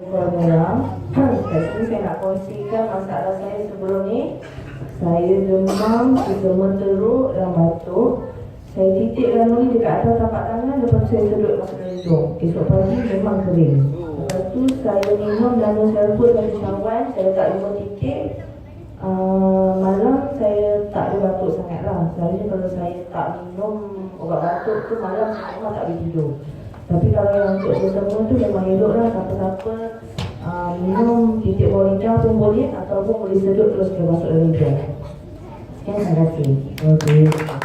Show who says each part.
Speaker 1: Kat sini saya nak kongsikan masalah saya sebelum ni. Saya demam, demam teruk dan batuk. Saya titik ranui dekat atas tapak tangan, lepas saya sedut masuk dalam hidung. Esok pagi memang kering. Lepas tu saya minum Nano Sulfur dari Syawal, saya letak 5 titik. Malam saya tak ada batuk sangat lah. Selalunya kalau saya tak minum ubat batuk tu malam saya memang tak boleh tidur. Tapi kalau yang untuk terutama tu memang elok lah. Siapa-siapa minum titik bawah lidah pun boleh, ataupun boleh sedut terus ke masuk dalam hidung. Sekian, terima kasih.